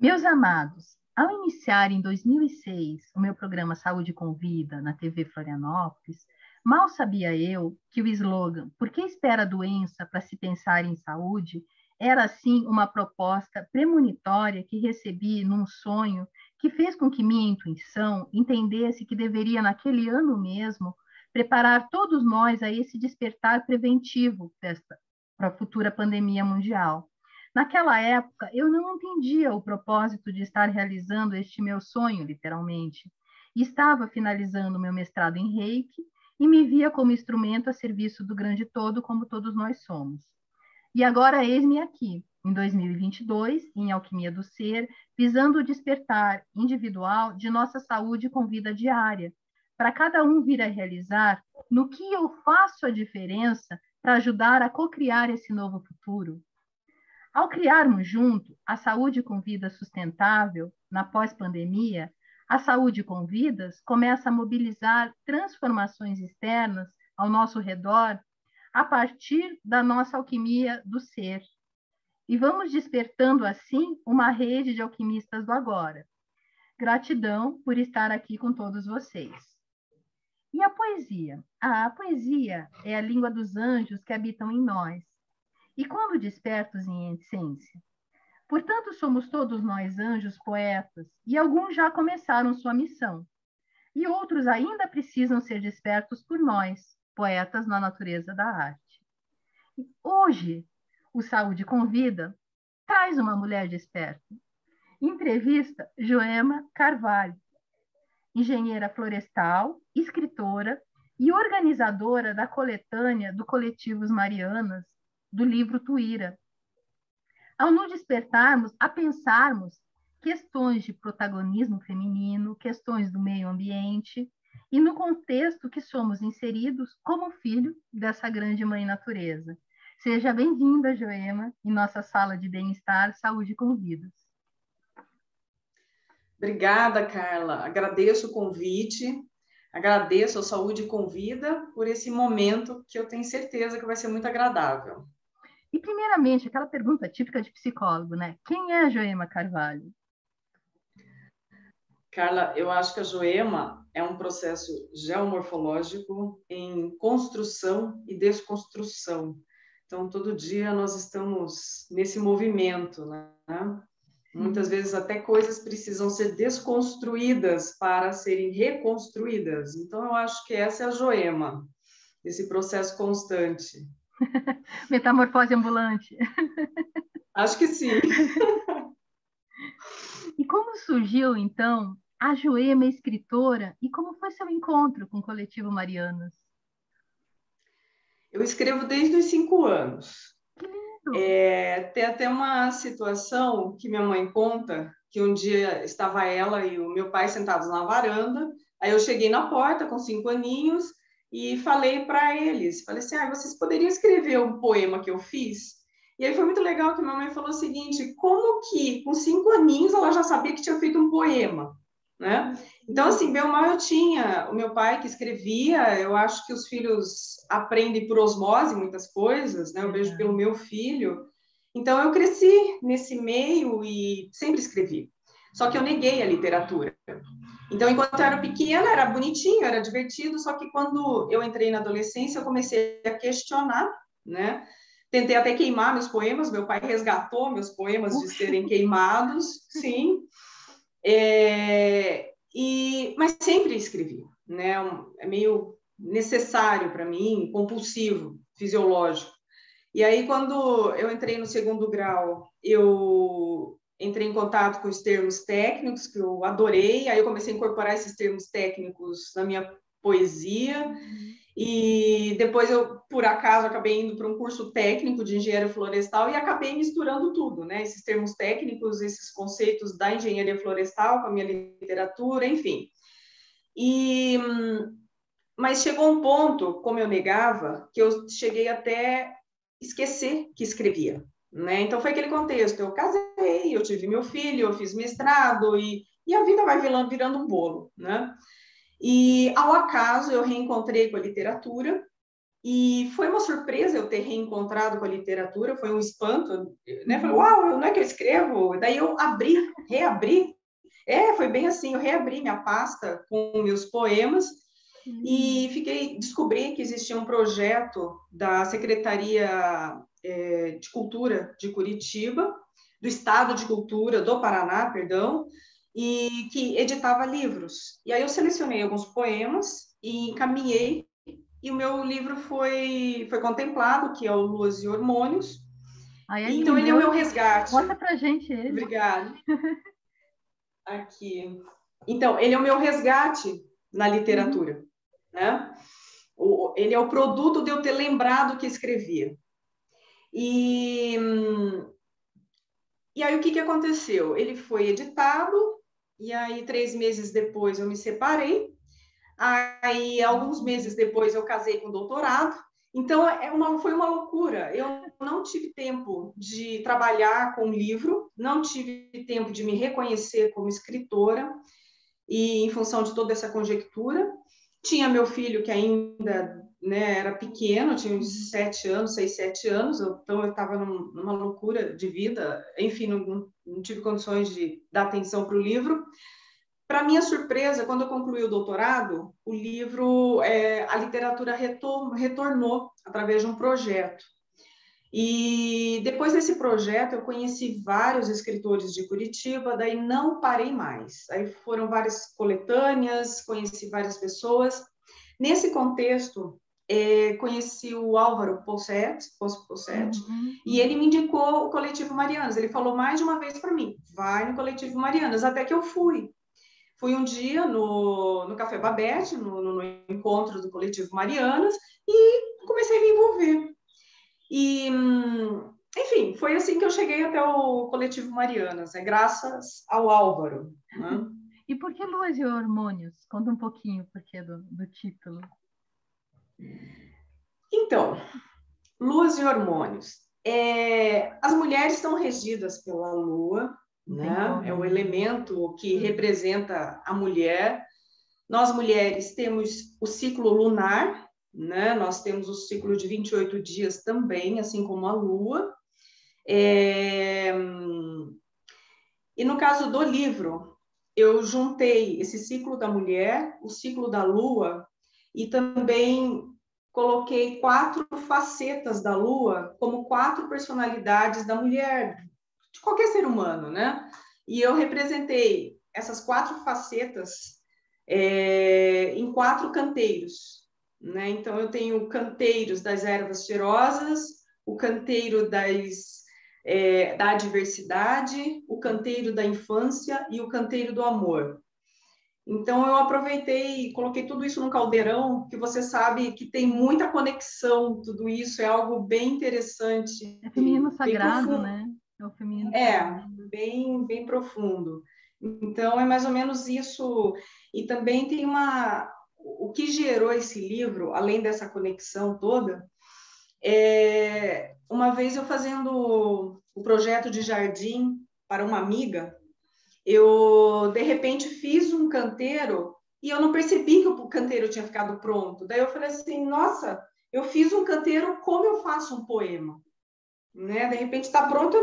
Meus amados, ao iniciar em 2006 o meu programa Saúde com Vida na TV Florianópolis, mal sabia eu que o slogan "Por que espera a doença para se pensar em saúde?" era, assim, uma proposta premonitória que recebi num sonho que fez com que minha intuição entendesse que deveria, naquele ano mesmo, preparar todos nós a esse despertar preventivo para a futura pandemia mundial. Naquela época, eu não entendia o propósito de estar realizando este meu sonho, literalmente. Estava finalizando meu mestrado em Reiki e me via como instrumento a serviço do grande todo, como todos nós somos. E agora eis-me aqui, em 2022, em Alquimia do Ser, visando o despertar individual de nossa saúde com vida diária, para cada um vir a realizar no que eu faço a diferença para ajudar a co-criar esse novo futuro. Ao criarmos junto a saúde com vida sustentável na pós-pandemia, a saúde com vidas começa a mobilizar transformações externas ao nosso redor a partir da nossa alquimia do ser. E vamos despertando assim uma rede de alquimistas do agora. Gratidão por estar aqui com todos vocês. E a poesia? A poesia é a língua dos anjos que habitam em nós. E quando despertos em essência? Portanto, somos todos nós anjos poetas, e alguns já começaram sua missão, e outros ainda precisam ser despertos por nós, poetas na natureza da arte. Hoje, o Saúde com Vida traz uma mulher desperta. Entrevista Joema Carvalho, engenheira florestal, escritora e organizadora da coletânea do Coletivos Marianas, do livro Tuíra. Ao nos despertarmos a pensarmos questões de protagonismo feminino, questões do meio ambiente e no contexto que somos inseridos como filho dessa grande mãe natureza. Seja bem-vinda, Joema, em nossa sala de bem-estar, saúde com vidas. Obrigada, Carla. Agradeço o convite, agradeço a Saúde com Vida por esse momento que eu tenho certeza que vai ser muito agradável. E, primeiramente, aquela pergunta típica de psicólogo, né? Quem é a Joema Carvalho? Carla, eu acho que a Joema é um processo geomorfológico em construção e desconstrução. Então, todo dia nós estamos nesse movimento, né? Muitas vezes até coisas precisam ser desconstruídas para serem reconstruídas. Então, eu acho que essa é a Joema, esse processo constante. Metamorfose ambulante. Acho que sim. E como surgiu, então, a Joema escritora e como foi seu encontro com o Coletivo Marianas? Eu escrevo desde os 5 anos. Que lindo! Tem até uma situação que minha mãe conta, que um dia estava ela e o meu pai sentados na varanda, aí eu cheguei na porta com 5 aninhos e falei para eles, falei assim, vocês poderiam escrever um poema que eu fiz? E aí foi muito legal que minha mãe falou o seguinte, como que com 5 aninhos ela já sabia que tinha feito um poema, né? Então, assim, bem ou mal eu tinha o meu pai que escrevia, eu acho que os filhos aprendem por osmose muitas coisas, né? Eu vejo pelo meu filho. Então, eu cresci nesse meio e sempre escrevi. Só que eu neguei a literatura. Então, enquanto eu era pequena, era bonitinho, era divertido, só que quando eu entrei na adolescência, eu comecei a questionar, né? Tentei até queimar meus poemas, meu pai resgatou meus poemas de serem queimados, sim. Mas sempre escrevi, né? É meio necessário para mim, compulsivo, fisiológico. E aí, quando eu entrei no 2º grau, eu entrei em contato com os termos técnicos, que eu adorei, aí eu comecei a incorporar esses termos técnicos na minha poesia, e depois eu, por acaso, acabei indo para um curso técnico de engenharia florestal e acabei misturando tudo, né? Esses termos técnicos, esses conceitos da engenharia florestal com a minha literatura, enfim. Mas chegou um ponto, como eu negava, que eu cheguei até esquecer que escrevia, né? Então foi aquele contexto, eu casei, eu tive meu filho, eu fiz mestrado e a vida vai virando um bolo, né? E, ao acaso, eu reencontrei com a literatura E foi uma surpresa eu ter reencontrado com a literatura, foi um espanto, né? Falei, uau, não é que eu escrevo? Daí eu reabri. Foi bem assim, eu reabri minha pasta com meus poemas e descobri que existia um projeto da Secretaria de Cultura de Curitiba, do Estado de Cultura do Paraná, perdão, e que editava livros. E aí eu selecionei alguns poemas e encaminhei, e o meu livro foi contemplado, que é o Luas e Hormônios. Ai, é Então, lindo. ele é o meu resgate. Mostra pra gente ele. Obrigada. Aqui. Então, ele é o meu resgate na literatura, né? Ele é o produto de eu ter lembrado que escrevia. E aí, o que aconteceu? Ele foi editado, e aí, 3 meses depois, eu me separei. Aí, alguns meses depois, eu casei com doutorado. Então, foi uma loucura. Eu não tive tempo de trabalhar com livro, não tive tempo de me reconhecer como escritora, e em função de toda essa conjectura. Tinha meu filho que ainda, né, era pequeno, tinha uns 7 anos, 6, 7 anos, então eu estava numa loucura de vida, enfim, não tive condições de dar atenção para o livro. Para minha surpresa, quando eu concluí o doutorado, o livro, a literatura retornou através de um projeto. E depois desse projeto, eu conheci vários escritores de Curitiba, daí não parei mais. Aí foram várias coletâneas, conheci várias pessoas. Nesse contexto, conheci o Álvaro Pousset, e ele me indicou o Coletivo Marianas. Ele falou mais de uma vez para mim, vai no Coletivo Marianas, até que eu fui. Fui um dia no Café Babette, no encontro do Coletivo Marianas, e comecei a me envolver. E, enfim, foi assim que eu cheguei até o Coletivo Marianas, graças ao Álvaro. Né? E por que Luas e Hormônios? Conta um pouquinho o porquê do título. Então, Luas e Hormônios. As mulheres são regidas pela lua, né? É o elemento que representa a mulher. Nós, mulheres, temos o ciclo lunar, né? Nós temos o ciclo de 28 dias também, assim como a lua. E no caso do livro, eu juntei esse ciclo da mulher, o ciclo da lua, e também coloquei 4 facetas da lua como 4 personalidades da mulher, de qualquer ser humano, né? E eu representei essas 4 facetas em 4 canteiros, né? Então, eu tenho canteiros das ervas cheirosas, o canteiro da adversidade, o canteiro da infância e o canteiro do amor. Então, eu aproveitei e coloquei tudo isso num caldeirão, que você sabe que tem muita conexão, tudo isso é algo bem interessante. É feminino sagrado, profundo. né? É o feminino sagrado. Bem profundo. Então, é mais ou menos isso. E também tem o que gerou esse livro, além dessa conexão toda, uma vez eu fazendo o projeto de jardim para uma amiga, eu, de repente, fiz um canteiro e eu não percebi que o canteiro tinha ficado pronto. Daí eu falei assim, nossa, eu fiz um canteiro como eu faço um poema. Né? De repente está pronto,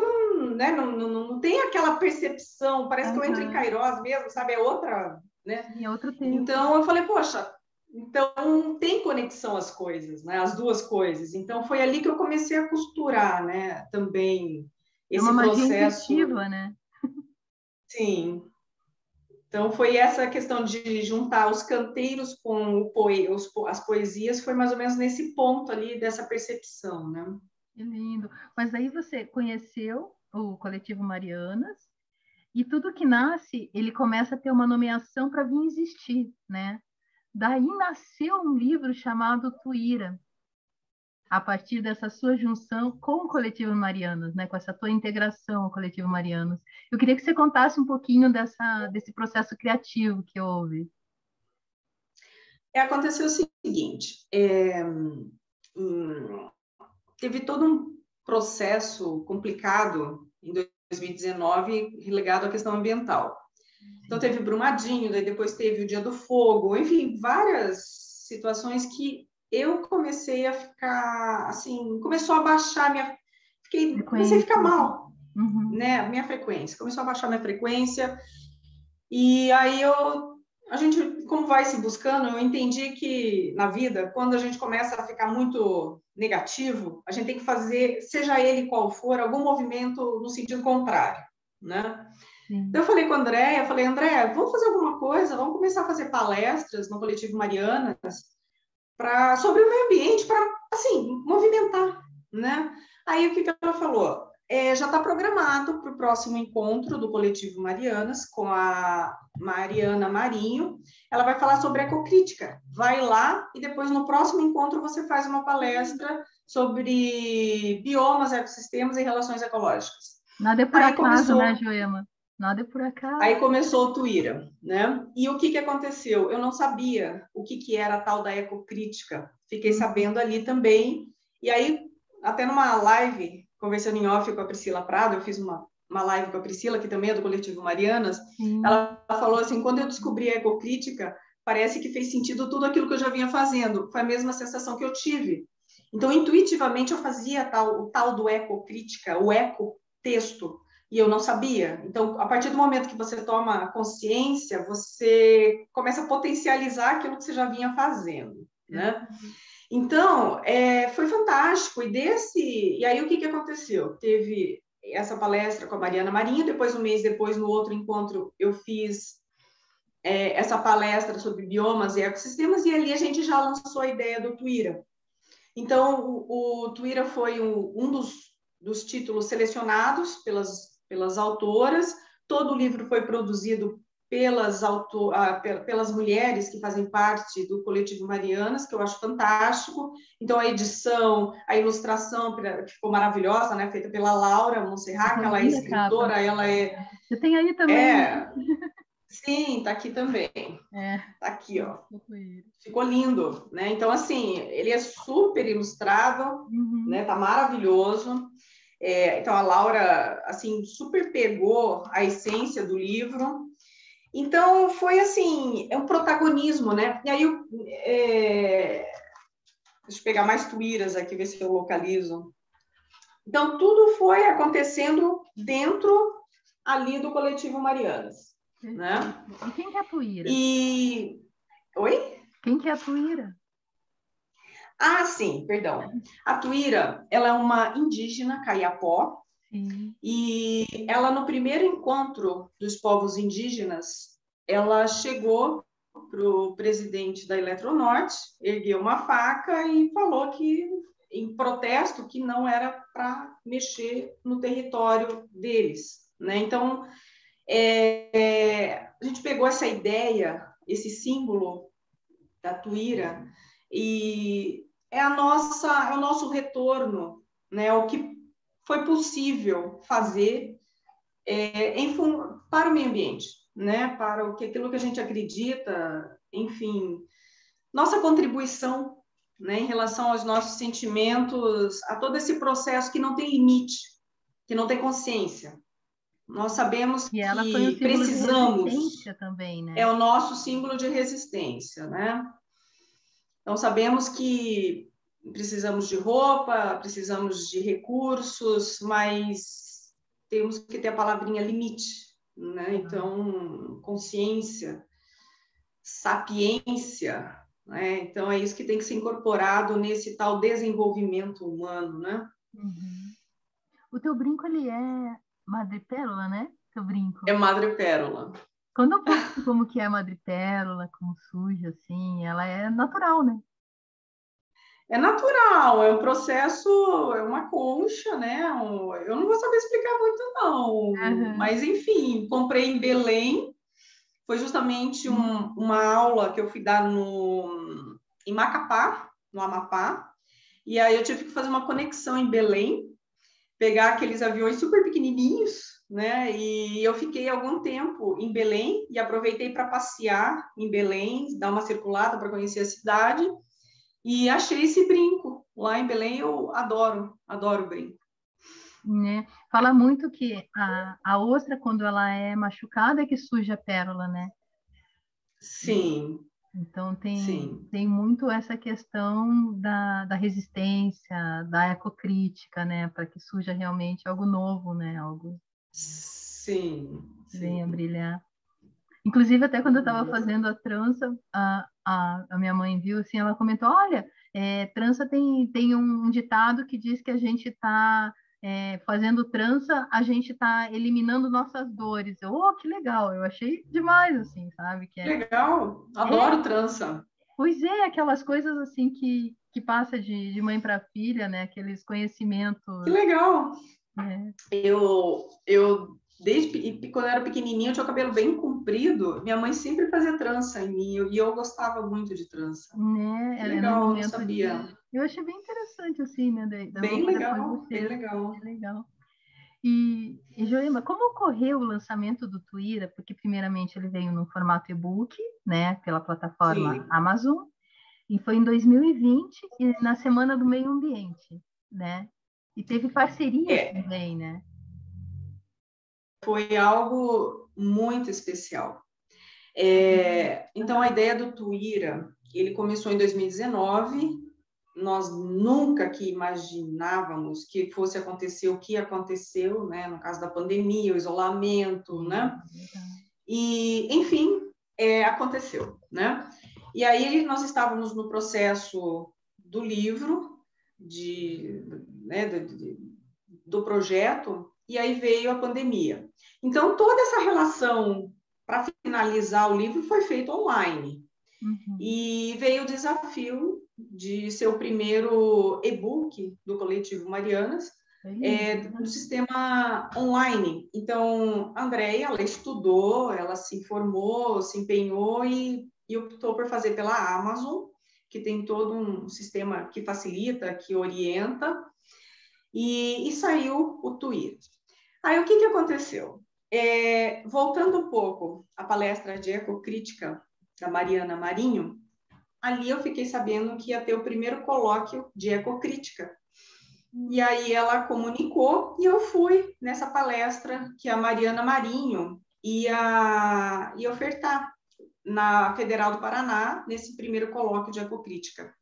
não tem aquela percepção, parece que eu entro em Kairós mesmo, sabe? É outra, né? Sim, é outro tempo. Então eu falei, poxa, então tem conexão as coisas, né? As duas coisas. Então foi ali que eu comecei a costurar, né? Também esse uma processo. magia intuitiva, né? Sim. Então foi essa questão de juntar os canteiros com as poesias, foi mais ou menos nesse ponto ali dessa percepção, né? Que lindo. Mas aí você conheceu o Coletivo Marianas e tudo que nasce, ele começa a ter uma nomeação para vir existir, né? Daí nasceu um livro chamado Tuíra, a partir dessa sua junção com o Coletivo Marianas, né? Com essa tua integração ao Coletivo Marianas. Eu queria que você contasse um pouquinho desse processo criativo que houve. Aconteceu o seguinte, teve todo um processo complicado em 2019 ligado à questão ambiental. Então, teve Brumadinho, daí depois teve o Dia do Fogo, enfim, várias situações que eu comecei a ficar, assim, começou a baixar comecei a Frequência. ficar mal, Uhum. né? Minha frequência, começou a baixar minha frequência, e aí a gente, como vai se buscando, eu entendi que na vida, quando a gente começa a ficar muito negativo, a gente tem que fazer, seja ele qual for, algum movimento no sentido contrário, né? Sim. Então, eu falei com a Andréia, eu falei, Andréia, vamos fazer alguma coisa, vamos começar a fazer palestras no Coletivo Marianas sobre o meio ambiente, para, assim, movimentar, né? Aí, o que ela falou? Já está programado para o próximo encontro do Coletivo Marianas, com a Mariana Marinho. Ela vai falar sobre ecocrítica. Vai lá e depois, no próximo encontro, você faz uma palestra sobre biomas, ecossistemas e relações ecológicas. Nada é por Aí acaso, né, começou Joema? Nada é por Aí acaso. começou o Tuíra, né? E o que aconteceu? Eu não sabia o que era a tal da ecocrítica. Fiquei Uhum. sabendo ali também. E aí, até numa live, conversando em off com a Priscila Prado, eu fiz uma live com a Priscila, que também é do Coletivo Marianas, Sim. ela falou assim, quando eu descobri a ecocrítica, parece que fez sentido tudo aquilo que eu já vinha fazendo. Foi a mesma sensação que eu tive. Então, intuitivamente, eu fazia o tal do ecocrítica, o eco-texto, e eu não sabia. Então, a partir do momento que você toma consciência, você começa a potencializar aquilo que você já vinha fazendo, né? Então, foi fantástico. E aí o que aconteceu? Teve essa palestra com a Mariana Marinho, depois, um mês depois, no outro encontro, eu fiz essa palestra sobre biomas e ecossistemas, e ali a gente já lançou a ideia do Tuíra. Então, o Tuíra foi um dos títulos selecionados pelas autoras. Todo o livro foi produzido pelas mulheres que fazem parte do Coletivo Marianas, que eu acho fantástico. Então, a edição, a ilustração, que ficou maravilhosa, né? Feita pela Laura Monserrat, que Ficou ela é linda a capa. escritora, ela Você tem aí também. é... Sim, está aqui também. É. Está aqui, ó. Companheiro. Ficou lindo, né? Então, assim, ele é super ilustrado, Uhum. né? Tá maravilhoso. Então, a Laura, assim, super pegou a essência do livro. Então, foi, assim, um protagonismo, né? E aí, deixa eu pegar mais tuíras aqui, ver se eu localizo. Então, tudo foi acontecendo dentro ali do Coletivo Marianas, Perfeito. né? E quem que é a Tuíra? E... Oi? Quem que é a Tuíra? Ah, sim, perdão. A Tuíra, ela é uma indígena caiapó, Sim. e ela, no primeiro encontro dos povos indígenas, ela chegou para o presidente da Eletronorte, ergueu uma faca e falou que, em protesto, que não era para mexer no território deles, né? Então, a gente pegou essa ideia, esse símbolo da Tuíra, e é o nosso retorno, né? O que foi possível fazer para o meio ambiente, né? Para aquilo que a gente acredita, enfim, nossa contribuição, né? Em relação aos nossos sentimentos, a todo esse processo que não tem limite, que não tem consciência. Nós sabemos E ela foi um que símbolo de precisamos, resistência também, é né? o nosso símbolo de resistência, né? Então, sabemos que precisamos de roupa, precisamos de recursos, mas temos que ter a palavrinha limite, né? Então, consciência, sapiência, né? Então, é isso que tem que ser incorporado nesse tal desenvolvimento humano, né? Uhum. O teu brinco, ele é madrepérola, né? Teu É brinco. madrepérola. Conta um pouco como que é a madrepérola, como surge, assim. Ela é natural, né? É natural, é um processo, é uma concha, né? Eu não vou saber explicar muito, não. Aham. Mas, enfim, comprei em Belém. Foi justamente Uhum. uma aula que eu fui dar em Macapá, no Amapá. E aí eu tive que fazer uma conexão em Belém, pegar aqueles aviões super pequenininhos, né? E eu fiquei algum tempo em Belém e aproveitei para passear em Belém, dar uma circulada para conhecer a cidade. E achei esse brinco lá em Belém. Eu adoro, adoro brinco. Né? Fala muito que a ostra, quando ela é machucada, é que surge a pérola, né? Sim. Então, Sim. tem muito essa questão da resistência, da ecocrítica, né? Para que surja realmente algo novo, né? Algo Sim, que venha sim. brilhar. Inclusive, até quando eu estava Uhum. fazendo a trança, a minha mãe viu, assim, ela comentou, olha, trança tem um ditado que diz que a gente está fazendo trança, a gente está eliminando nossas dores. Eu, oh, que legal, eu achei demais, assim, sabe? Legal, É, adoro trança. pois é, aquelas coisas, assim, que passa de mãe para filha, né? Aqueles Que conhecimentos, legal. né? Eu desde quando eu era pequenininha, eu tinha o cabelo bem comprido. Minha mãe sempre fazia trança em mim e eu gostava muito de trança. Né? Que No legal, não momento sabia. de... Eu achei bem interessante, assim, né? Da Bem Europa depois legal, bem vocês. legal. É legal. E Joema, como ocorreu o lançamento do Tuíra? Porque, primeiramente, ele veio no formato e-book, né, pela plataforma Sim, Amazon, e foi em 2020, e na Semana do Meio Ambiente, né? E teve parcerias é, também, né? foi algo muito especial. Então, a ideia do Tuíra, ele começou em 2019. Nós nunca que imaginávamos que fosse acontecer o que aconteceu, né? No caso da pandemia, o isolamento, né? Verdade. E, enfim, aconteceu, né? E aí nós estávamos no processo do livro, né, do projeto, e aí veio a pandemia. Então, toda essa relação para finalizar o livro foi feita online. Uhum. E veio o desafio de ser o primeiro e-book do Coletivo Marianas, Foi lindo, no né? sistema online. Então, a Andréia, ela estudou, ela se informou, se empenhou e optou por fazer pela Amazon, que tem todo um sistema que facilita, que orienta, e saiu o Twitter. Aí, o que aconteceu? Voltando um pouco à palestra de ecocrítica da Mariana Marinho, ali eu fiquei sabendo que ia ter o primeiro colóquio de ecocrítica. E aí ela comunicou e eu fui nessa palestra que a Mariana Marinho ia ofertar na Federal do Paraná, nesse primeiro colóquio de ecocrítica.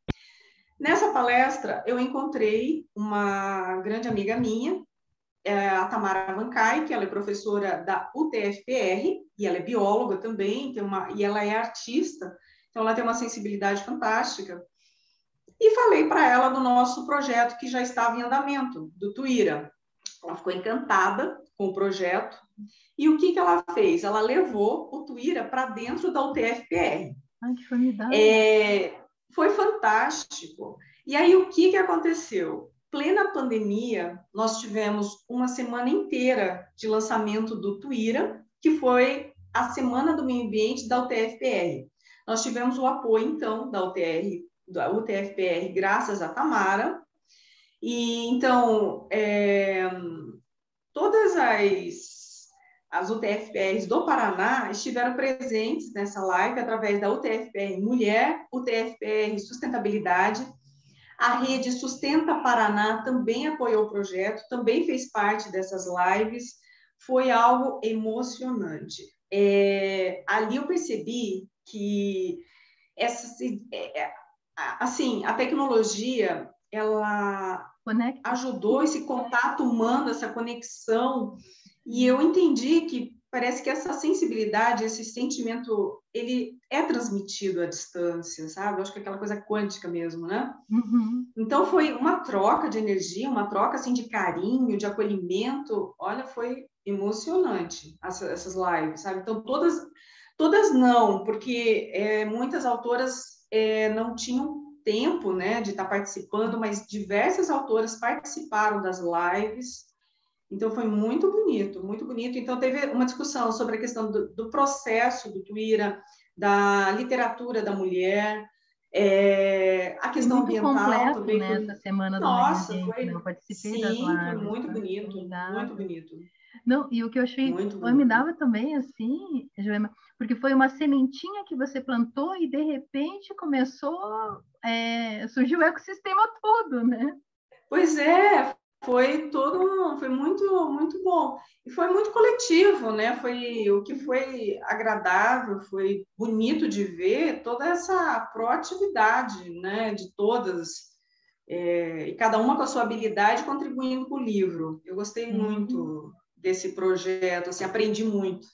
Nessa palestra, eu encontrei uma grande amiga minha, a Tamara Vancai, que ela é professora da UTFPR, e ela é bióloga também, e ela é artista, então ela tem uma sensibilidade fantástica. E falei para ela do nosso projeto que já estava em andamento, do Tuíra. Ela ficou encantada com o projeto. E o que ela fez? Ela levou o Tuíra para dentro da UTFPR. Ai, que formidável. Foi fantástico. E aí, o que aconteceu? Plena pandemia, nós tivemos uma semana inteira de lançamento do Tuíra, que foi a Semana do Meio Ambiente da UTFPR. Nós tivemos o apoio, então, da UTFPR, graças a Tamara. E, então, todas as UTFPRs do Paraná estiveram presentes nessa live através da UTFPR Mulher, UTFPR Sustentabilidade. A rede Sustenta Paraná também apoiou o projeto, também fez parte dessas lives. Foi algo emocionante. Ali eu percebi que assim, a tecnologia, ela Conecta. ajudou esse contato humano, essa conexão, e eu entendi que parece que essa sensibilidade, esse sentimento, ele é transmitido à distância, sabe? Eu acho que é aquela coisa quântica mesmo, né? Uhum. Então foi uma troca de energia, uma troca assim de carinho, de acolhimento. Olha, foi emocionante essas lives, sabe? Então todas não, porque muitas autoras não tinham tempo, né, de estar participando, mas diversas autoras participaram das lives. Então foi muito bonito, muito bonito. Então teve uma discussão sobre a questão do processo do Tuíra, da literatura da mulher, a Foi questão muito ambiental completo, também né, foi. essa Semana do Meio Nossa, Ambiente, né? Eu foi. participei das Sim, foi lives, muito foi bonito, muito formidável. bonito, Não, e o que eu achei muito bonito. formidável também, assim, Joema, porque foi uma sementinha que você plantou e, de repente, surgiu o ecossistema todo, né? Pois foi muito muito bom. E foi muito coletivo, né? Foi o que foi agradável, foi bonito de ver toda essa proatividade, né? De todas, e cada uma com a sua habilidade contribuindo com o livro. Eu gostei muito desse projeto, assim, aprendi muito.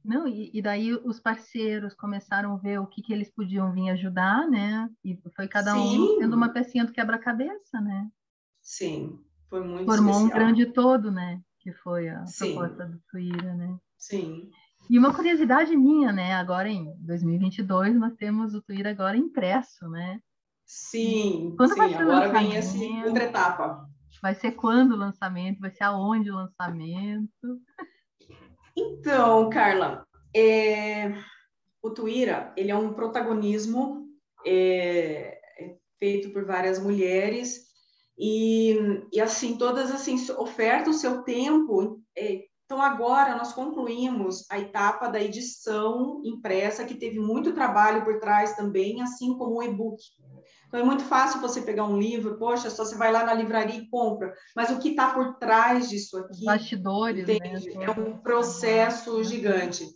Não, e daí os parceiros começaram a ver o que eles podiam vir ajudar, né? E foi cada um Sim, sendo uma pecinha do quebra-cabeça, né? sim, foi muito Formou um especial. grande todo, né? Que foi a Sim, proposta do Tuíra, né? sim. E uma curiosidade minha, né? Agora em 2022 nós temos o Tuíra agora impresso, né? Sim, Quando vai sim, ser o agora vem esse outra lançamento? etapa. Vai ser quando o lançamento? Vai ser aonde o lançamento? Então, Carla, o Tuíra, ele é um protagonismo feito por várias mulheres e assim, todas assim ofertam o seu tempo. Então, agora nós concluímos a etapa da edição impressa, que teve muito trabalho por trás também, assim como o e-book. Então, é muito fácil você pegar um livro, poxa, só você vai lá na livraria e compra, mas o que está por trás disso Os aqui, bastidores, né? entende? É Todo um esse trabalho. processo gigante.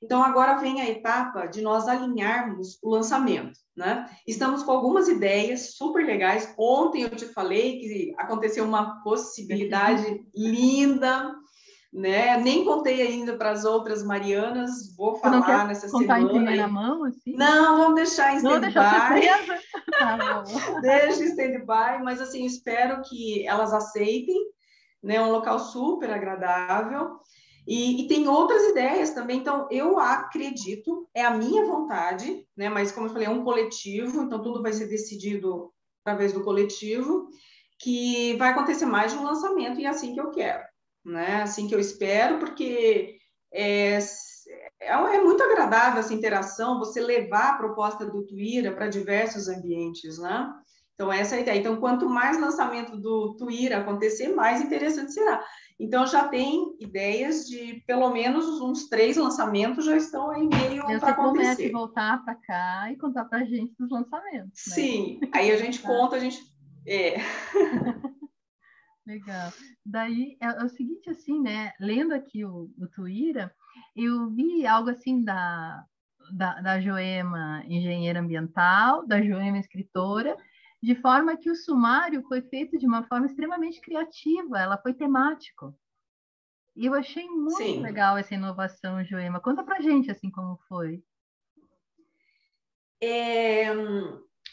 Então, agora vem a etapa de nós alinharmos o lançamento, né? Estamos com algumas ideias super legais. Ontem eu te falei que aconteceu uma possibilidade linda, né? Nem contei ainda para as outras Marianas, vou Você não quer falar nessa contar em semana. primeira mão, assim? Não, vamos deixar em Não deixar stand-by, surpresa? Tá bom. deixa em stand-by, mas assim, espero que elas aceitem, né? É um local super agradável. E tem outras ideias também, então eu acredito, é a minha vontade, né? Mas como eu falei, é um coletivo, então tudo vai ser decidido através do coletivo, que vai acontecer mais de um lançamento, e é assim que eu quero, né? Assim que eu espero, porque é muito agradável essa interação, você levar a proposta do Tuíra para diversos ambientes, né? Então, essa é a ideia. Então, quanto mais lançamento do Tuíra acontecer, mais interessante será. Então, já tem ideias de pelo menos uns 3 lançamentos já estão aí meio Eu para te promete acontecer. voltar para cá e contar para a gente dos lançamentos, né? Sim, aí a gente Tá, conta, a gente. É, legal. Daí é o seguinte, assim, né? Lendo aqui o Tuíra, eu vi algo assim da Joema engenheira ambiental, da Joema escritora, de forma que o sumário foi feito de uma forma extremamente criativa, ela foi temático. E eu achei muito sim. legal essa inovação, Joema. Conta pra gente assim como foi. É,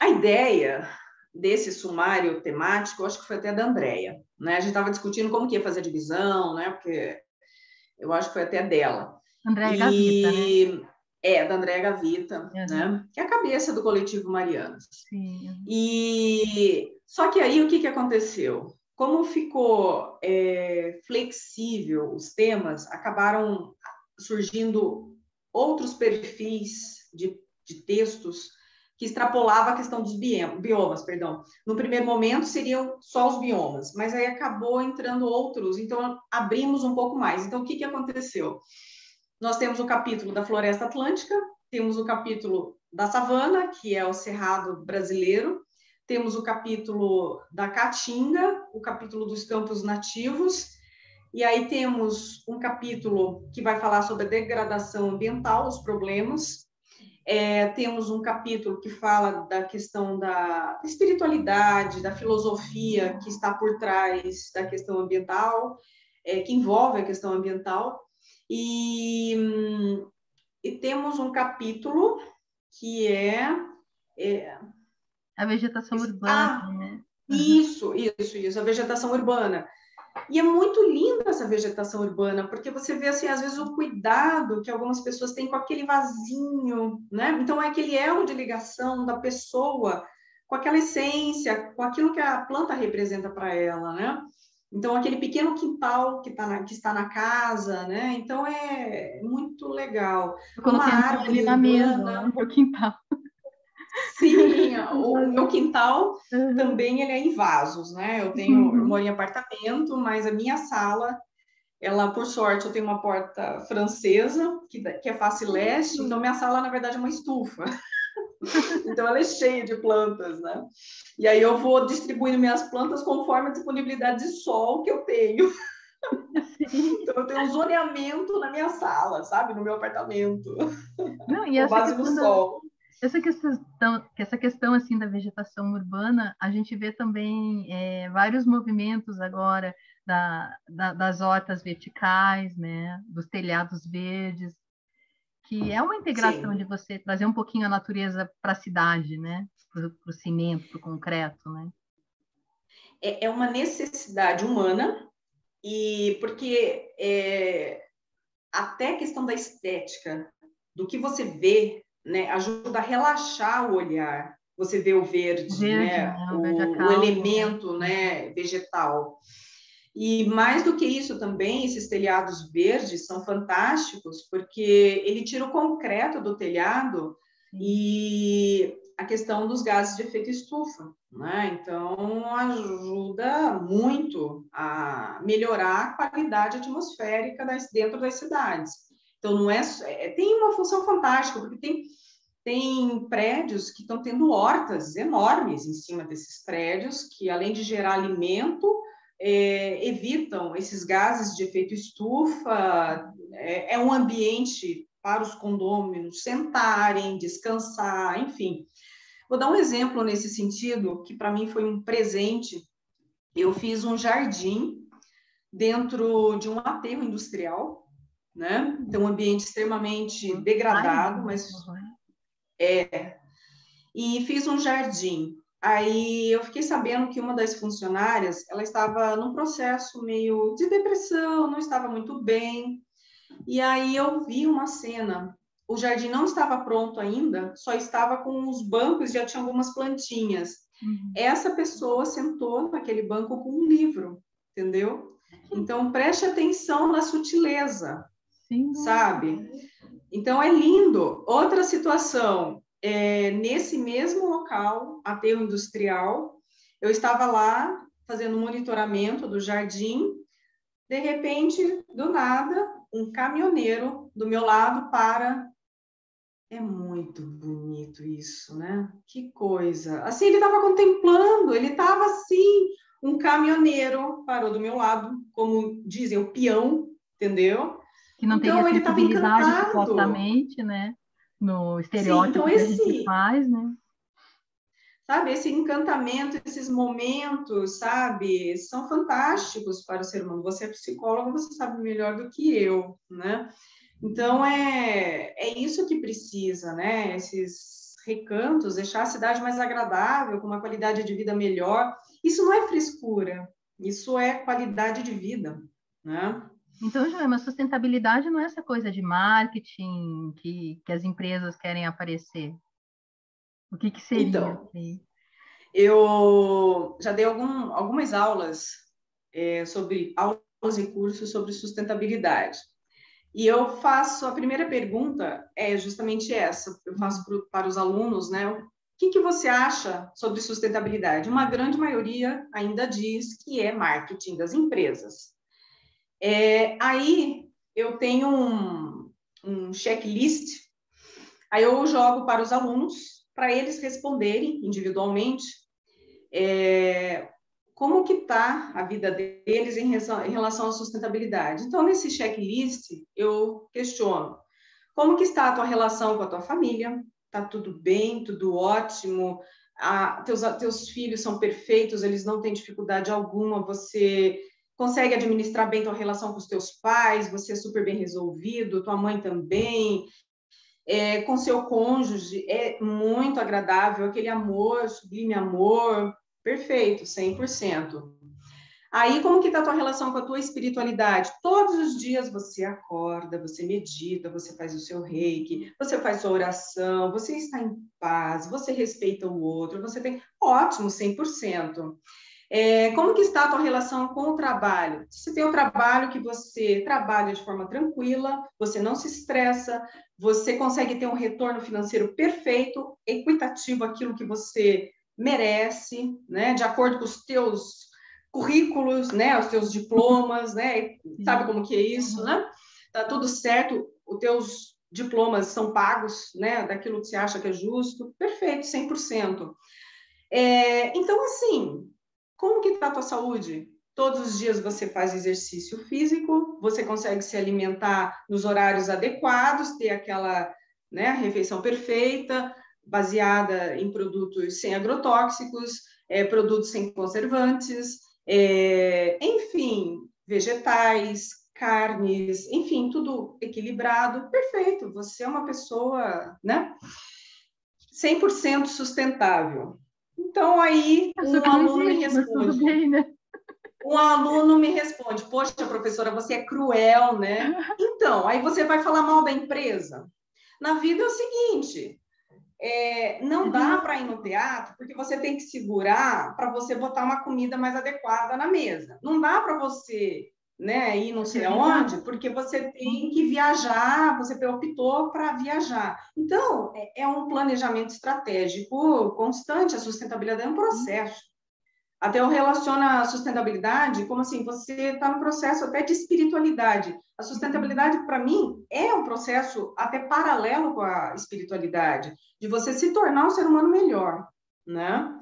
a ideia desse sumário temático, eu acho que foi até da Andrea, né? A gente estava discutindo como que ia fazer a divisão, né? Porque eu acho que foi até dela. Andréia Gavita, né? E da Andrea Gavita, Uhum. né? Que é a cabeça do coletivo Marianas. Sim. Uhum. E só que aí o que aconteceu? Como ficou flexível os temas, acabaram surgindo outros perfis de textos que extrapolava a questão dos biomas, perdão. No primeiro momento seriam só os biomas, mas aí acabou entrando outros, então abrimos um pouco mais. Então, o que aconteceu? Nós temos o capítulo da Floresta Atlântica, temos o capítulo da Savana, que é o Cerrado brasileiro, temos o capítulo da Caatinga, o capítulo dos campos nativos, e aí temos um capítulo que vai falar sobre a degradação ambiental, os problemas. Temos um capítulo que fala da questão da espiritualidade, da filosofia que está por trás da questão ambiental, que envolve a questão ambiental. E temos um capítulo que A vegetação urbana, ah, né? Uhum. isso, a vegetação urbana. E é muito linda essa vegetação urbana, porque você vê, assim, às vezes o cuidado que algumas pessoas têm com aquele vasinho, né? Então, é aquele elo de ligação da pessoa com aquela essência, com aquilo que a planta representa para ela, né? Então, aquele pequeno quintal que está na casa, né? Então, é muito legal. Eu Uma coloquei um nome árvore na mesa, urbana. lá no meu quintal. Sim, Um o meu vasinho. quintal Uhum. também ele é em vasos, né? Eu moro em apartamento, mas a minha sala, ela, por sorte, eu tenho uma porta francesa, que é face leste, então minha sala, na verdade, é uma estufa. Então ela é cheia de plantas, né? E aí eu vou distribuindo minhas plantas conforme a disponibilidade de sol que eu tenho. Sim. Então, eu tenho um zoneamento na minha sala, sabe? No meu apartamento, Não, e com base no sol. essa questão assim da vegetação urbana, a gente vê também vários movimentos agora das hortas verticais, né, dos telhados verdes, que é uma integração de Sim, você trazer um pouquinho a natureza para a cidade, né, para o cimento, para o concreto, né? é uma necessidade humana, e porque até a questão da estética, do que você vê, né, ajuda a relaxar o olhar. Você vê o O verde, verde, né, né, o verde o acalma, né? elemento, né, vegetal. E mais do que isso também, esses telhados verdes são fantásticos, porque ele tira o concreto do telhado Sim. e a questão dos gases de efeito estufa, né? Então, ajuda muito a melhorar a qualidade atmosférica dentro das cidades. Então, não tem uma função fantástica, porque tem prédios que estão tendo hortas enormes em cima desses prédios, que além de gerar alimento, evitam esses gases de efeito estufa, é um ambiente para os condôminos sentarem, descansar, enfim. Vou dar um exemplo nesse sentido, que para mim foi um presente. Eu fiz um jardim dentro de um aterro industrial, né? Então, um ambiente extremamente degradado, Árido. mas Uhum. e fiz um jardim. Aí eu fiquei sabendo que uma das funcionárias, ela estava num processo meio de depressão, não estava muito bem. E aí eu vi uma cena. O jardim não estava pronto ainda, só estava com os bancos, já tinha algumas plantinhas. Uhum. Essa pessoa sentou naquele banco com um livro, entendeu? Então preste atenção na sutileza, Sem sabe? dúvida. Então é lindo. Outra situação, nesse mesmo local, aterro industrial, eu estava lá fazendo monitoramento do jardim, de repente, do nada, um caminhoneiro do meu lado para. É muito bonito isso, né? Que coisa. Assim, ele estava contemplando, ele estava assim, um caminhoneiro parou do meu lado, como dizem, o peão, entendeu? Que não teria Então ele estava sensibilidade, encantado. supostamente, né? No Sim, então estereótipo que a gente esse, faz, né? sabe, esse encantamento, esses momentos, sabe, são fantásticos para o ser humano. Você é psicóloga, você sabe melhor do que eu, né? Então é isso que precisa, né? Esses recantos, deixar a cidade mais agradável, com uma qualidade de vida melhor. Isso não é frescura, isso é qualidade de vida, né? Então, Joema, sustentabilidade não é essa coisa de marketing que as empresas querem aparecer. O que seria? Então, Assim? eu já dei algumas aulas sobre aulas e cursos sobre sustentabilidade. E eu faço, a primeira pergunta é justamente essa, eu faço para os alunos, né? O que você acha sobre sustentabilidade? Uma grande maioria ainda diz que é marketing das empresas. Aí eu tenho um checklist, aí eu jogo para os alunos, para eles responderem individualmente como que está a vida deles em relação à sustentabilidade. Então, nesse checklist, eu questiono como que está a tua relação com a tua família? Está tudo bem, tudo ótimo? Teus filhos são perfeitos, eles não têm dificuldade alguma, você consegue administrar bem tua relação com os teus pais, você é super bem resolvido, tua mãe também, com seu cônjuge, é muito agradável, aquele amor, sublime amor, perfeito, 100%. Aí, como que está a tua relação com a tua espiritualidade? Todos os dias você acorda, você medita, você faz o seu reiki, você faz sua oração, você está em paz, você respeita o outro, você tem... Ótimo, 100%. Como que está a tua relação com o trabalho? Você tem um trabalho que você trabalha de forma tranquila, você não se estressa, você consegue ter um retorno financeiro perfeito, equitativo, aquilo que você merece, né? De acordo com os teus currículos, né? Os teus diplomas, né? Sabe Sim. como que é isso, Uhum. né? Tá tudo certo, os teus diplomas são pagos, né? Daquilo que você acha que é justo, perfeito, 100%. Então, assim, como que está a tua saúde? todos os dias você faz exercício físico, você consegue se alimentar nos horários adequados, ter aquela, né, refeição perfeita, baseada em produtos sem agrotóxicos, produtos sem conservantes, enfim, vegetais, carnes, enfim, tudo equilibrado, perfeito. Você é uma pessoa, né, 100% sustentável. Então, aí, um aluno me mas tudo responde. bem, né? Um aluno me responde, poxa, professora, você é cruel, né? Então, aí você vai falar mal da empresa? Na vida é o seguinte, não dá para ir no teatro porque você tem que segurar para você botar uma comida mais adequada na mesa. Não dá para você, né, ir não sei aonde porque você tem que viajar, você optou para viajar. Então, é um planejamento estratégico constante, a sustentabilidade é um processo. Até eu relaciono a sustentabilidade como assim, você está no processo até de espiritualidade. A sustentabilidade, para mim, é um processo até paralelo com a espiritualidade, de você se tornar um ser humano melhor, né?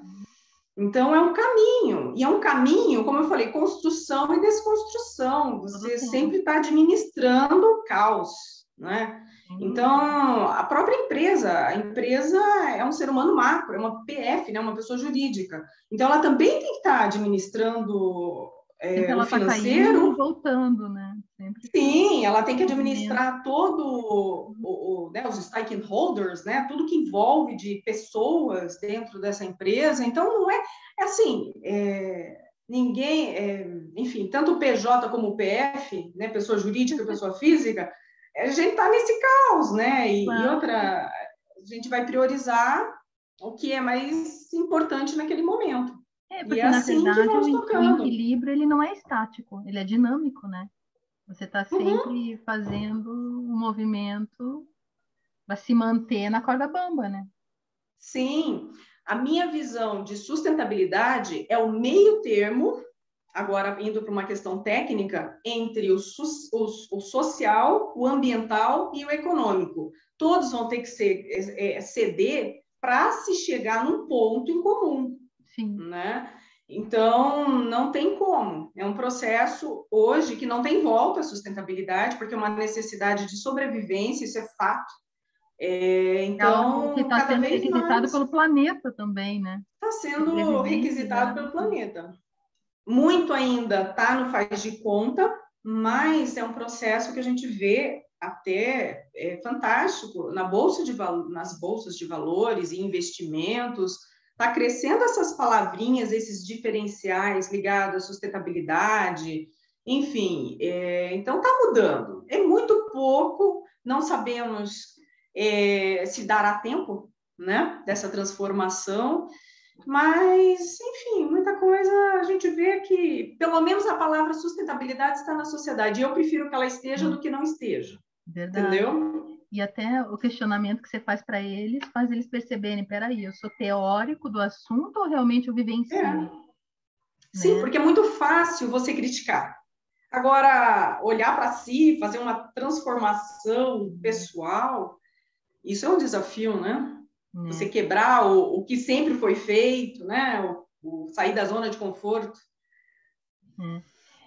Então, é um caminho, e é um caminho, como eu falei, construção e desconstrução. Você sempre está administrando o caos, né? Então, a própria empresa, a empresa é um ser humano macro, é uma PF, né? Uma pessoa jurídica. Então, ela também tem que estar administrando ela o está caindo e financeiro. voltando, né? Sempre Sim, ela tem que administrar todo né, os stakeholders, né, tudo que envolve de pessoas dentro dessa empresa. Então, não é assim, ninguém, enfim, tanto o PJ como o PF, né, pessoa jurídica, pessoa física, a gente está nesse caos, né? E outra, a gente vai priorizar o que é mais importante naquele momento. Porque, E é na assim que verdade, vamos o tocando. equilíbrio ele não é estático, ele é dinâmico, né? Você está sempre fazendo um movimento para se manter na corda bamba, né? Sim, a minha visão de sustentabilidade é o meio termo, agora indo para uma questão técnica, entre o social, o ambiental e o econômico. Todos vão ter que ceder para se chegar num ponto em comum. Sim. Né? Então, não tem como. É um processo hoje que não tem volta à sustentabilidade, porque é uma necessidade de sobrevivência, isso é fato. Então, que está cada sendo vez requisitado mais pelo planeta também, né? está sendo requisitado pelo planeta. Muito ainda está no faz de conta, mas é um processo que a gente vê até fantástico nas bolsas de valores e investimentos. Está crescendo essas palavrinhas, esses diferenciais ligados à sustentabilidade, enfim. Então, está mudando. É muito pouco, não sabemos se dará tempo, né, dessa transformação, mas, enfim, muita coisa a gente vê que, pelo menos a palavra sustentabilidade está na sociedade, e eu prefiro que ela esteja do que não esteja. Verdade. Entendeu? E até o questionamento que você faz eles perceberem, peraí, eu sou teórico do assunto ou realmente eu vivencio? Né? Sim, porque é muito fácil você criticar. Agora, olhar para si, fazer uma transformação pessoal, isso é um desafio, né? Você quebrar o que sempre foi feito, né? Sair da zona de conforto.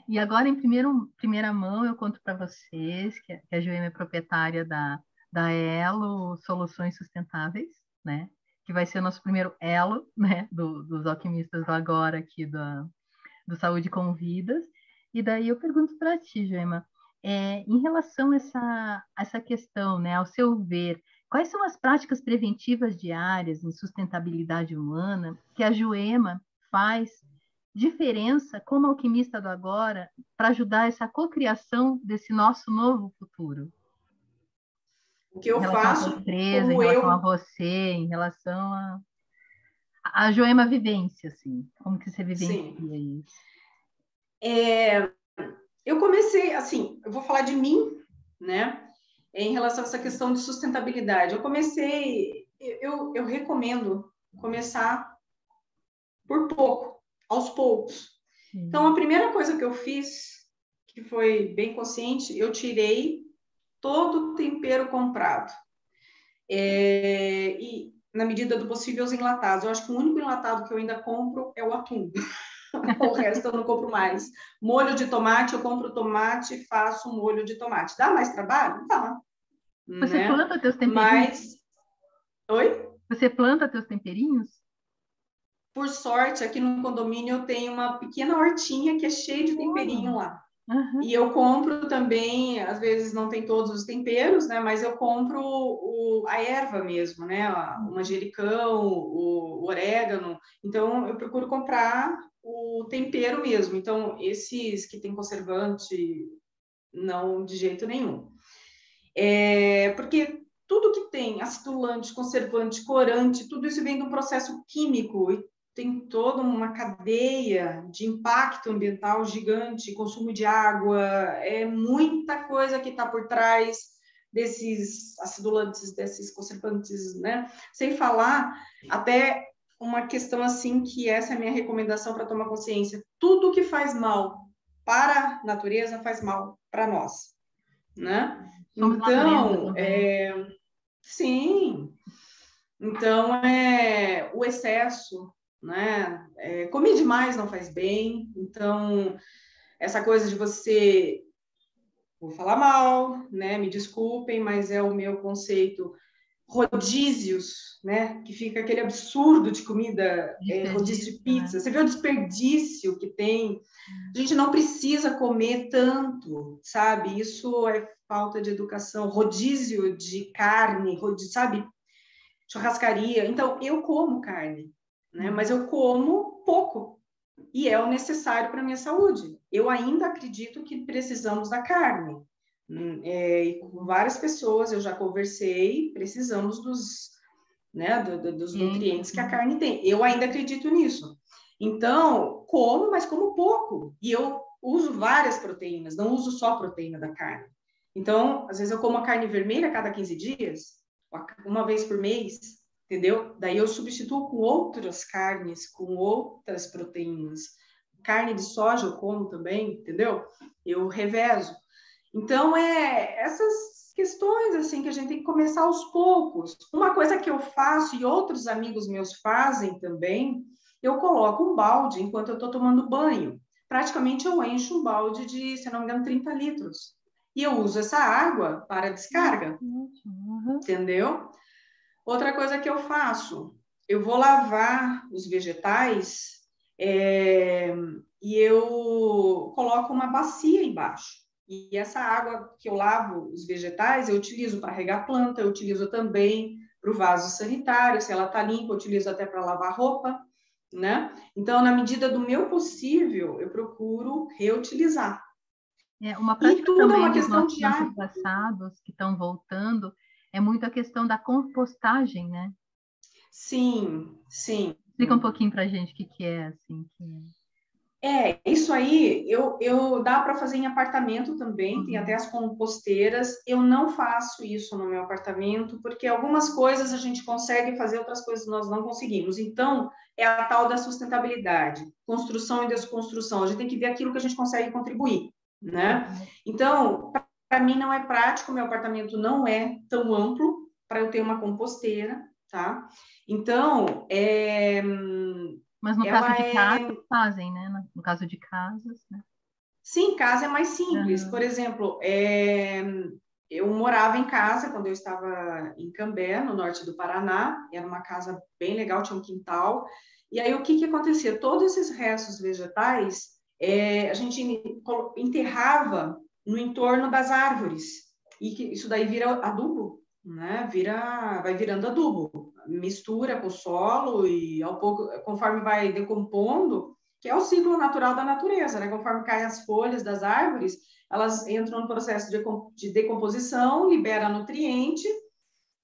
E agora, em primeira mão, eu conto para vocês que a Joema é proprietária da Elo Soluções Sustentáveis, né? Que vai ser o nosso primeiro elo, né? Dos alquimistas do agora aqui do Saúde com Vidas. E daí eu pergunto para ti, Joema, em relação a essa questão, né? Ao seu ver, quais são as práticas preventivas diárias em sustentabilidade humana que a Joema faz diferença como alquimista do agora para ajudar essa cocriação desse nosso novo futuro? O que eu faço, empresa, em relação a você, em relação a Joema vivência, assim, como que você vivencia isso? Eu comecei, assim, eu vou falar de mim, né, em relação a essa questão de sustentabilidade. Eu recomendo começar por pouco, aos poucos. Então, a primeira coisa que eu fiz, que foi bem consciente, eu tirei todo o tempero comprado. E, na medida do possível, os enlatados. Eu acho que o único enlatado que eu ainda compro é o atum. O resto eu não compro mais. Molho de tomate, eu compro tomate e faço molho de tomate. Dá mais trabalho? Dá, Você né? planta teus temperinhos? Mas... Oi? Você planta teus temperinhos? Por sorte, aqui no condomínio eu tenho uma pequena hortinha que é cheia de temperinho lá. Uhum. E eu compro também, às vezes não tem todos os temperos, né? Mas eu compro a erva mesmo, né? O manjericão, o orégano. Então, eu procuro comprar o tempero mesmo. Então, esses que tem conservante, não de jeito nenhum. Porque tudo que tem acidulante, conservante, corante, tudo isso vem de um processo químico e tem toda uma cadeia de impacto ambiental gigante, consumo de água, é muita coisa que está por trás desses acidulantes, desses conservantes, né? Sem falar até uma questão assim que essa é a minha recomendação para tomar consciência. Tudo que faz mal para a natureza faz mal para nós, né? Somos natureza Então, também. sim. Então, o excesso, né? Comer demais não faz bem. Então, essa coisa de você, vou falar mal, né? Me desculpem, mas é o meu conceito, rodízios, né? Que fica aquele absurdo de comida, rodízio de Desperdício, né? pizza. Você vê o desperdício que tem. A gente não precisa comer tanto, sabe? Isso é falta de educação. Rodízio de carne, rodízio, sabe? Churrascaria. Então, eu como carne, né? Mas eu como pouco. E é o necessário para a minha saúde. Eu ainda acredito que precisamos da carne. E com várias pessoas eu já conversei, precisamos né, dos nutrientes que a carne tem. Eu ainda acredito nisso. Então, como, mas como pouco. E eu uso várias proteínas, não uso só a proteína da carne. Então, às vezes eu como a carne vermelha a cada 15 dias, uma vez por mês, entendeu? Daí eu substituo com outras carnes, com outras proteínas. Carne de soja eu como também, entendeu? Eu revezo. Então, essas questões assim que a gente tem que começar aos poucos. Uma coisa que eu faço e outros amigos meus fazem também, eu coloco um balde enquanto eu estou tomando banho. Praticamente eu encho um balde de, se não me engano, 30 litros. E eu uso essa água para descarga, entendeu? Outra coisa que eu faço, eu vou lavar os vegetais e eu coloco uma bacia embaixo. E essa água que eu lavo os vegetais, eu utilizo para regar planta, eu utilizo também para o vaso sanitário, se ela está limpa, eu utilizo até para lavar roupa, né? Então, na medida do meu possível, eu procuro reutilizar. Uma E prática tudo é também uma dos questão nossos de hábito. antepassados que estão voltando é muito a questão da compostagem, né? Sim, sim. Explica um pouquinho para a gente o que é, assim. Isso aí dá para fazer em apartamento também, tem até as composteiras. Eu não faço isso no meu apartamento, porque algumas coisas a gente consegue fazer, outras coisas nós não conseguimos. Então, é a tal da sustentabilidade, construção e desconstrução. A gente tem que ver aquilo que a gente consegue contribuir, né? Então, para mim não é prático, meu apartamento não é tão amplo para eu ter uma composteira, tá? Então, Mas no caso ela de é... casas, fazem, né? No caso de casas, né? Sim, casa é mais simples. Por exemplo, eu morava em casa quando eu estava em Cambé, no norte do Paraná. Era uma casa bem legal, tinha um quintal. E aí, o que acontecia? Todos esses restos vegetais, a gente enterrava no entorno das árvores. E isso daí vira adubo, né? Vai virando adubo. Mistura com o solo e, ao pouco, conforme vai decompondo, que é o ciclo natural da natureza, né? Conforme caem as folhas das árvores, elas entram no processo de decomposição, libera nutriente,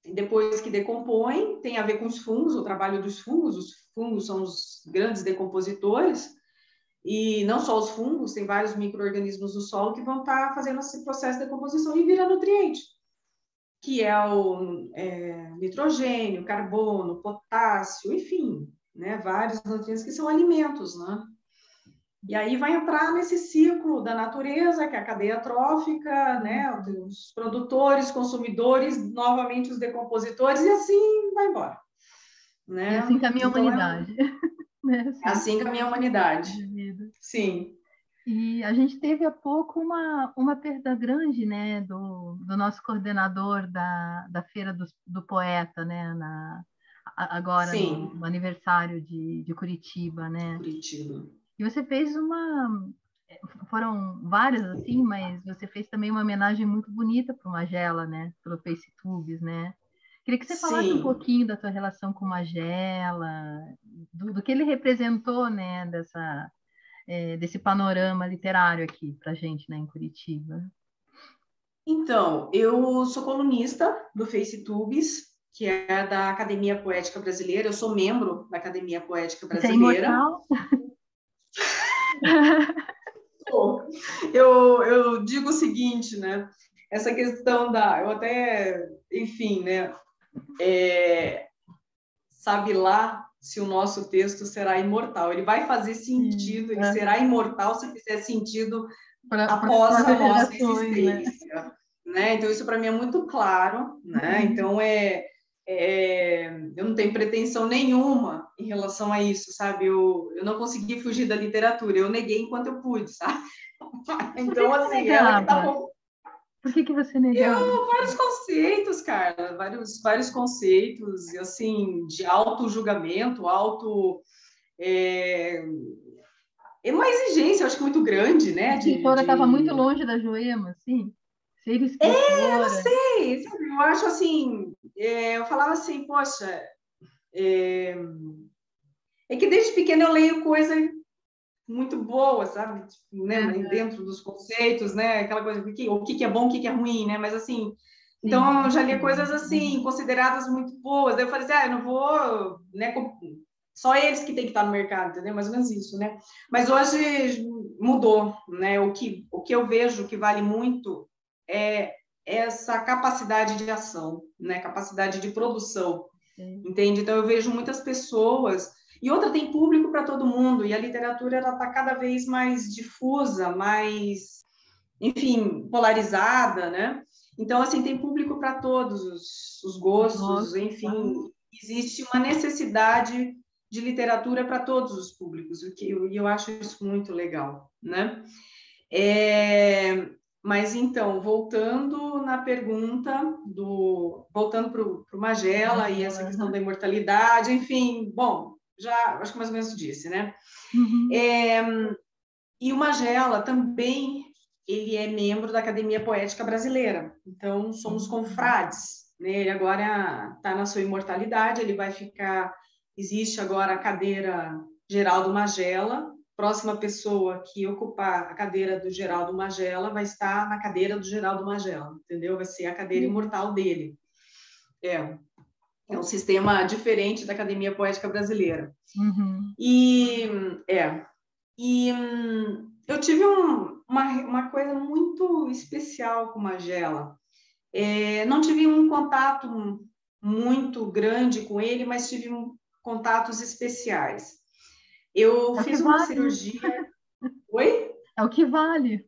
e depois que decompõe, tem a ver com os fungos, o trabalho dos fungos. Os fungos são os grandes decompositores, e não só os fungos, tem vários micro-organismos do solo que vão estar fazendo esse processo de decomposição e vira nutriente, que é o nitrogênio, carbono, potássio, enfim, né? Vários nutrientes que são alimentos, né? E aí vai entrar nesse ciclo da natureza, que é a cadeia trófica, né? Os produtores, consumidores, novamente os decompositores, e assim vai embora. E Né? assim caminha a Então, humanidade. Né? Assim, assim caminha a humanidade. vida. Sim. E a gente teve há pouco uma perda grande, né, do nosso coordenador da Feira do Poeta, né, agora Sim. no aniversário de Curitiba, né? Curitiba. E você fez foram várias assim, mas você fez também uma homenagem muito bonita para o Magela, né, pelo FaceTubes, né? Queria que você falasse um Sim. pouquinho da tua relação com o Magela, do que ele representou, né, desse panorama literário aqui para a gente, né, em Curitiba. Então, eu sou colunista do FaceTubes, que é da Academia Poética Brasileira. Eu sou membro da Academia Poética Você é Brasileira. imortal? Eu digo o seguinte, né? Essa questão eu até, enfim, né? Sabe lá se o nosso texto será imortal. Ele vai fazer sentido, ele será imortal se fizer sentido após a nossa né? existência, né? Então isso para mim é muito claro, né? Então eu não tenho pretensão nenhuma em relação a isso, sabe? Eu não consegui fugir da literatura, eu neguei enquanto eu pude, sabe? Então assim, ela que tá Por que você negava? Vários conceitos, cara, vários conceitos, assim, de auto-julgamento, é uma exigência, eu acho que muito grande, né? A escritora estava muito longe da Joema, assim? Ser Não escritora. sei, sabe? Eu acho assim, eu falava assim, poxa, é que desde pequena eu leio coisa muito boa, sabe? Tipo, né? Dentro dos conceitos, né? Aquela coisa, o que é bom, o que é ruim, né? Mas assim, então eu já li coisas assim, consideradas muito boas. Daí eu falei assim, eu não vou, né? Só eles que têm que estar no mercado, entendeu? Mais ou menos isso, né? Mas hoje mudou, né? O que eu vejo que vale muito é essa capacidade de ação, né? Capacidade de produção, entende? Então eu vejo muitas pessoas e outra tem público para todo mundo e a literatura ela está cada vez mais difusa, mais, enfim, polarizada, né? Então assim tem público para todos os gostos, enfim, existe uma necessidade de literatura para todos os públicos, e eu acho isso muito legal, né? Mas então, voltando na pergunta voltando para o Magela e essa questão da imortalidade, enfim, bom, já acho que mais ou menos disse, né? E o Magela também ele é membro da Academia Poética Brasileira, então somos confrades, né? Ele agora está na sua imortalidade, ele vai ficar, existe agora a cadeira Geraldo Magela. Próxima pessoa que ocupar a cadeira do Geraldo Magela vai estar na cadeira do Geraldo Magela, entendeu? Vai ser a cadeira imortal dele. É um sistema diferente da Academia Poética Brasileira. E eu tive uma coisa muito especial com Magela. Não tive um contato muito grande com ele, mas tive contatos especiais. Eu fiz uma cirurgia. Oi? É o que vale.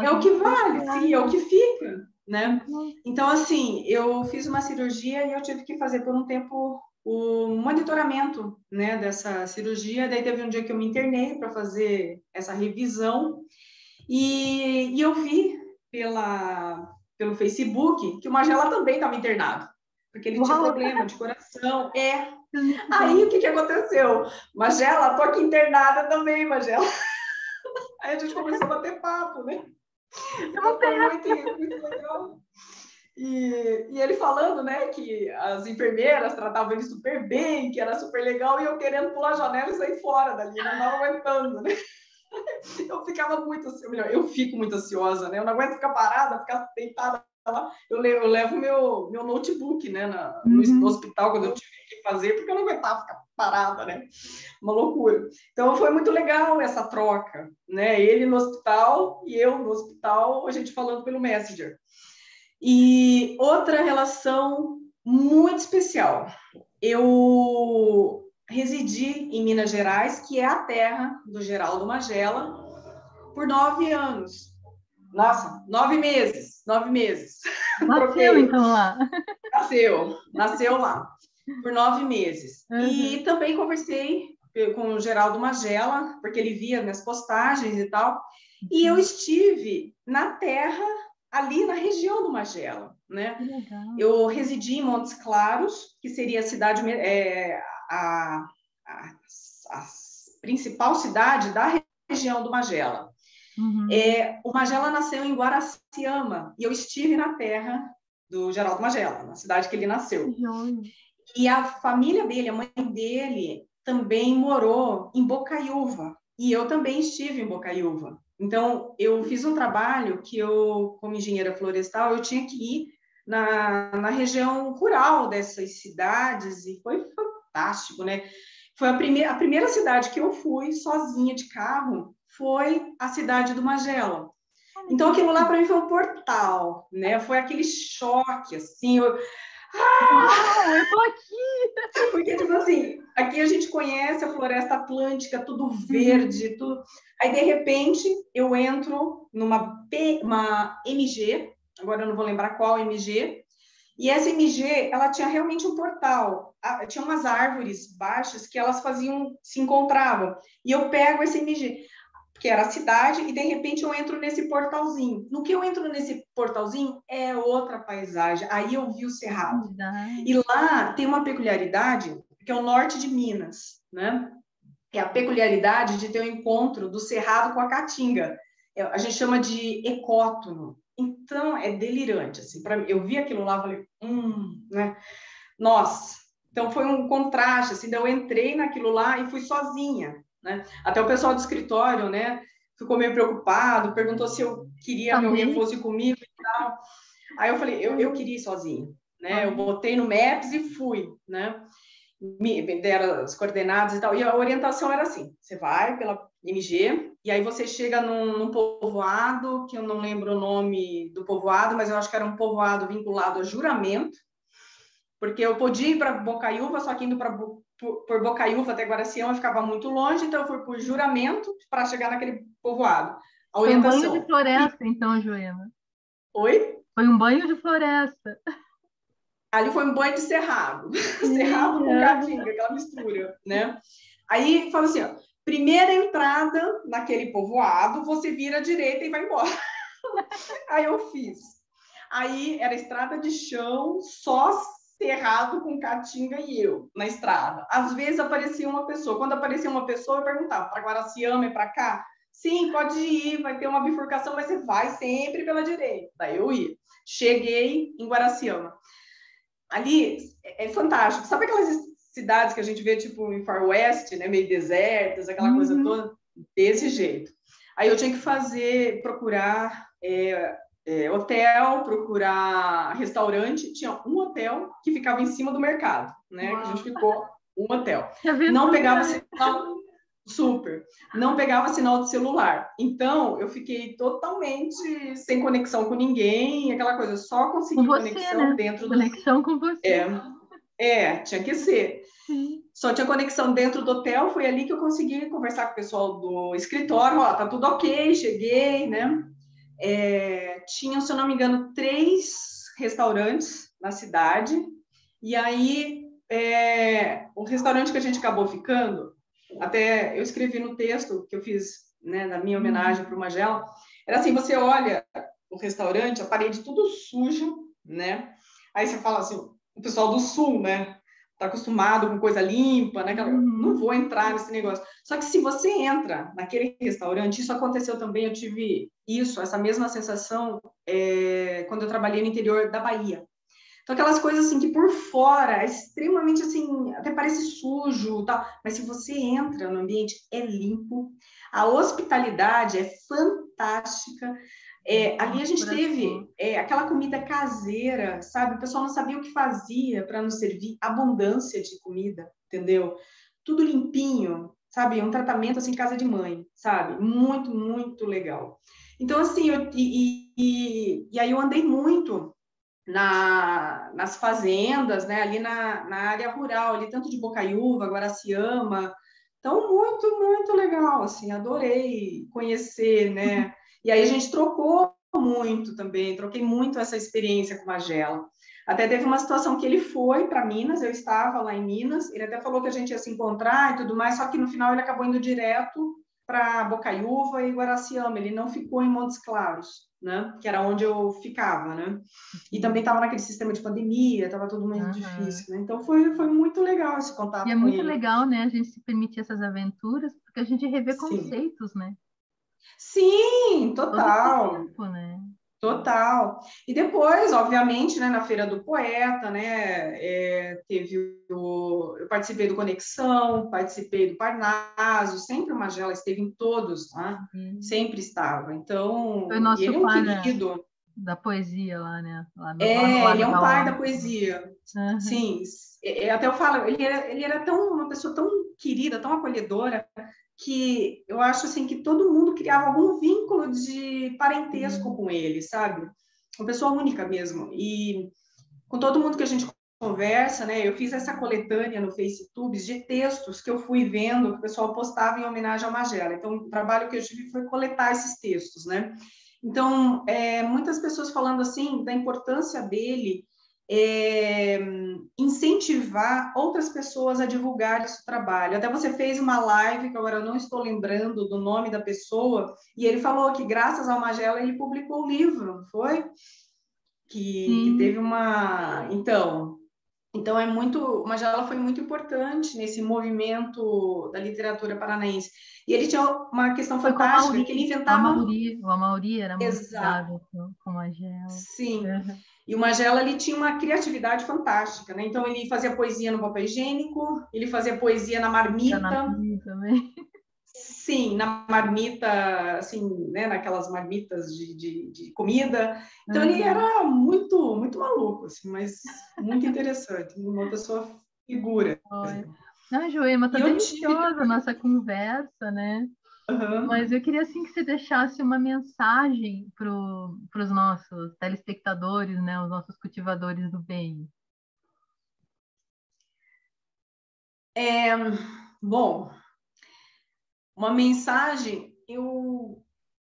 É o que vale, sim, é o que fica, né? Então, assim, eu fiz uma cirurgia e eu tive que fazer por um tempo o monitoramento, né, dessa cirurgia. Daí teve um dia que eu me internei para fazer essa revisão e eu vi pelo Facebook que o Magela também estava internado, porque ele tinha problema de coração. Aí, o que aconteceu? Magela, tô aqui internada também, Magela. Aí a gente começou a bater papo, né? Então foi muito legal. E ele falando, né, que as enfermeiras tratavam ele super bem, que era super legal, e eu querendo pular a janela e sair fora dali, não estava aguentando, né? Eu ficava muito, eu fico muito ansiosa, né? Eu não aguento ficar parada, ficar deitada lá. Eu levo meu notebook, né, no hospital, quando eu tive que fazer, porque eu não aguentava ficar parada, né? Uma loucura. Então, foi muito legal essa troca, né? Ele no hospital e eu no hospital, a gente falando pelo Messenger. E outra relação muito especial. Eu residi em Minas Gerais, que é a terra do Geraldo Magela, por 9 anos. Nossa, 9 meses. 9 meses. Nasceu, então, lá. Nasceu lá. Por 9 meses. E também conversei com o Geraldo Magela, porque ele via minhas postagens e tal, e eu estive na terra, ali na região do Magela, né? Que legal. Eu residi em Montes Claros, que seria a cidade, a principal cidade da região do Magela. Uhum. O Magela nasceu em Guaraciama, e eu estive na terra do Geraldo Magela, na cidade que ele nasceu. E a família dele, a mãe dele, também morou em Bocaiúva, e eu também estive em Bocaiúva. Então, eu fiz um trabalho que eu, como engenheira florestal, eu tinha que ir na região rural dessas cidades, e foi fantástico, né? Foi a primeira cidade que eu fui sozinha de carro, foi a cidade do Magela. Então, aquilo lá para mim foi um portal, né? Foi aquele choque, assim, eu tô aqui! Porque, tipo assim, aqui a gente conhece a floresta atlântica, tudo verde, tudo. Aí, de repente, eu entro numa uma MG, agora eu não vou lembrar qual MG, e essa MG, ela tinha realmente um portal, tinha umas árvores baixas que elas se encontravam, e eu pego essa MG, que era a cidade, e de repente eu entro nesse portalzinho. No que eu entro nesse portalzinho, é outra paisagem. Aí eu vi o Cerrado. E lá tem uma peculiaridade, que é o norte de Minas, né? É a peculiaridade de ter o encontro do Cerrado com a Caatinga. A gente chama de ecótono. Então, é delirante, assim. Eu vi aquilo lá e falei, né? Nossa! Então, foi um contraste, assim. Daí eu entrei naquilo lá e fui sozinha, né? Até o pessoal do escritório, né? Ficou meio preocupado, perguntou se eu queria que alguém fosse comigo e tal. Aí eu falei, eu queria ir sozinha, né? Eu botei no Maps e fui, né? Me deram as coordenadas e tal. E a orientação era assim: você vai pela MG, e aí você chega num povoado, que eu não lembro o nome do povoado, mas eu acho que era um povoado vinculado a Juramento, porque eu podia ir para Bocaiúva, só que indo por Bocaiúva até Guaraciama ficava muito longe, então eu fui por Juramento para chegar naquele povoado. A orientação. Foi um banho de floresta, então, Joana. Oi? Foi um banho de floresta. Ali foi um banho de cerrado. Cerrado com caatinga, aquela mistura, né? Aí fala assim, ó, primeira entrada naquele povoado, você vira à direita e vai embora. Aí eu fiz. Aí era estrada de chão, só cerrado com caatinga e eu na estrada. Às vezes aparecia uma pessoa. Quando aparecia uma pessoa, eu perguntava, para Guaraciama, é para cá? Sim, pode ir, vai ter uma bifurcação, mas você vai sempre pela direita. Daí eu ia. Cheguei em Guaraciama. Ali é fantástico. Sabe aquelas cidades que a gente vê, tipo, em Far West, né? Meio desertas, aquela coisa toda? Desse jeito. Aí eu tinha que procurar hotel, procurar restaurante. Tinha um hotel que ficava em cima do mercado, né? Que a gente ficou um hotel. Não pegava sinal... Super. Não pegava sinal de celular. Então, eu fiquei totalmente sem conexão com ninguém, aquela coisa, só consegui conexão, né? Dentro do... Conexão com você. Tinha que ser. Sim. Só tinha conexão dentro do hotel, foi ali que eu consegui conversar com o pessoal do escritório, ó, tá tudo ok, cheguei, né? Tinham, se eu não me engano, 3 restaurantes na cidade, e aí o restaurante que a gente acabou ficando, até eu escrevi no texto que eu fiz, né, na minha homenagem para o Magela, era assim, você olha o restaurante, a parede tudo sujo, né? Aí você fala assim, o pessoal do sul, né? Tá acostumado com coisa limpa, né? Não vou entrar nesse negócio. Só que se você entra naquele restaurante, isso aconteceu também, eu tive essa mesma sensação quando eu trabalhei no interior da Bahia. Então, aquelas coisas assim que por fora é extremamente assim, até parece sujo, tal, mas se você entra no ambiente, é limpo, a hospitalidade é fantástica. Ali a gente teve aquela comida caseira, sabe? O pessoal não sabia o que fazia para nos servir abundância de comida, entendeu? Tudo limpinho, sabe? Um tratamento assim, casa de mãe, sabe? Muito, muito legal. Então, assim, e aí eu andei muito nas fazendas, né? Ali na área rural, ali tanto de Bocaiúva, Guaraciama. Então, muito, muito legal, assim, adorei conhecer, né? E aí a gente trocou muito também, troquei muito essa experiência com o Magela. Até teve uma situação que ele foi para Minas, eu estava lá em Minas, ele até falou que a gente ia se encontrar e tudo mais, só que no final ele acabou indo direto para Bocaiúva e Guaraciama, ele não ficou em Montes Claros, né? Que era onde eu ficava, né? E também estava naquele sistema de pandemia, estava tudo muito difícil, né? Então foi muito legal esse E é contato com muito ele. legal, né, a gente se permitir essas aventuras, porque a gente revê Sim. conceitos, né? Sim, Todo esse total. tempo, né? Total. E depois, obviamente, né, na Feira do Poeta, né, eu participei do Conexão, participei do Parnaso, sempre o Magela esteve em todos, né? E Sempre estava. foi Então, e ele nosso é um pai querido. da poesia lá, né? Lá no Ele Largo é um da pai da Horta. poesia. Uhum. Sim, até eu falo, ele era uma pessoa tão querida, tão acolhedora, que eu acho assim que todo mundo criava algum vínculo de parentesco com ele, sabe? Uma pessoa única mesmo. E com todo mundo que a gente conversa, né? Eu fiz essa coletânea no Facebook de textos que eu fui vendo que o pessoal postava em homenagem ao Magela. Então, o trabalho que eu tive foi coletar esses textos, né? Então, muitas pessoas falando assim da importância dele incentivar outras pessoas a divulgar esse trabalho. Até você fez uma live, que agora eu não estou lembrando do nome da pessoa, e ele falou que graças ao Magela ele publicou o livro, não foi? Que teve Sim, uma... Então é muito, o Magela foi muito importante nesse movimento da literatura paranaense. E ele tinha uma questão foi com a fantástica, que ele Mauri. inventava... O Amaury era muito Exato, ligado com a Magela. sim. Uhum. E o Magela, ele tinha uma criatividade fantástica, né? Então, ele fazia poesia no papel higiênico, ele fazia poesia na marmita, Canapé também. sim, na marmita, assim, né? Naquelas marmitas de comida. Então, ele Uhum. era muito, muito maluco, assim, mas muito interessante, uma pessoa figura. Olha. Ah, Joema, tá E eu tive deliciosa a nossa conversa, né? também... Mas eu queria assim que você deixasse uma mensagem para os nossos telespectadores, né? Os nossos cultivadores do bem. Bom, uma mensagem, eu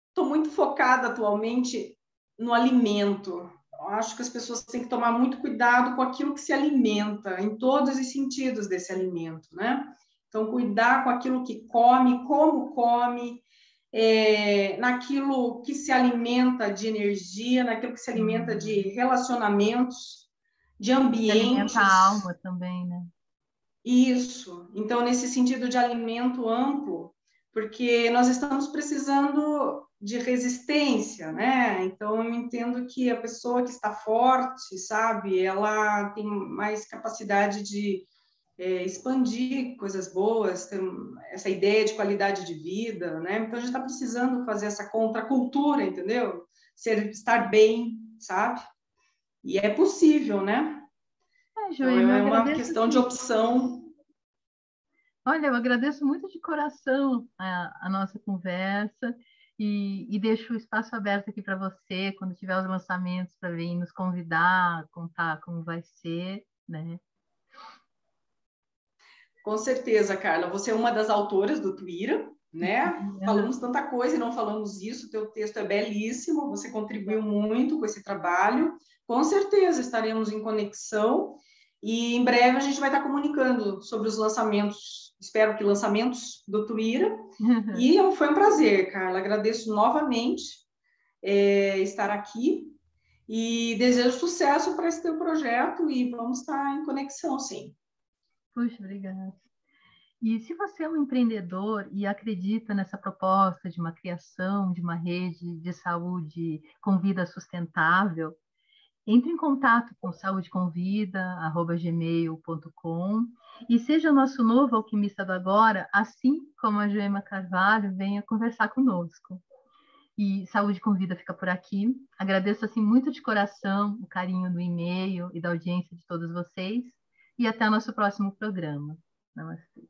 estou muito focada atualmente no alimento. Eu acho que as pessoas têm que tomar muito cuidado com aquilo que se alimenta, em todos os sentidos desse alimento, né? Então, cuidar com aquilo que come, como come, naquilo que se alimenta de energia, naquilo que se alimenta de Uhum. relacionamentos, de Que alimenta a ambientes. alma também, né? Isso. Então, nesse sentido de alimento amplo, porque nós estamos precisando de resistência, né? Então, eu entendo que a pessoa que está forte, sabe, ela tem mais capacidade de expandir coisas boas, ter essa ideia de qualidade de vida, né? Então, a gente está precisando fazer essa contracultura, entendeu? Estar bem, sabe? E é possível, né? É, Então, Joelma, eu é uma agradeço questão de assim. opção. Olha, eu agradeço muito de coração a nossa conversa e deixo o espaço aberto aqui para você, quando tiver os lançamentos, para vir nos convidar, contar como vai ser, né? Com certeza, Carla. Você é uma das autoras do Twitter, né? Aham. Falamos tanta coisa e não falamos isso. Teu texto é belíssimo. Você contribuiu muito com esse trabalho. Com certeza estaremos em conexão e em breve a gente vai estar comunicando sobre os lançamentos. Espero que lançamentos do Twitter. E foi um prazer, Carla. Agradeço novamente estar aqui e desejo sucesso para esse teu projeto e vamos estar em conexão, sim. Puxa, obrigada. E se você é um empreendedor e acredita nessa proposta de uma criação de uma rede de saúde com vida sustentável, entre em contato com saudeconvida@gmail.com e seja nosso novo alquimista do agora, assim como a Joema Carvalho, venha conversar conosco. E Saúde com Vida fica por aqui. Agradeço assim muito de coração o carinho do e-mail e da audiência de todos vocês e até o nosso próximo programa. Namastê.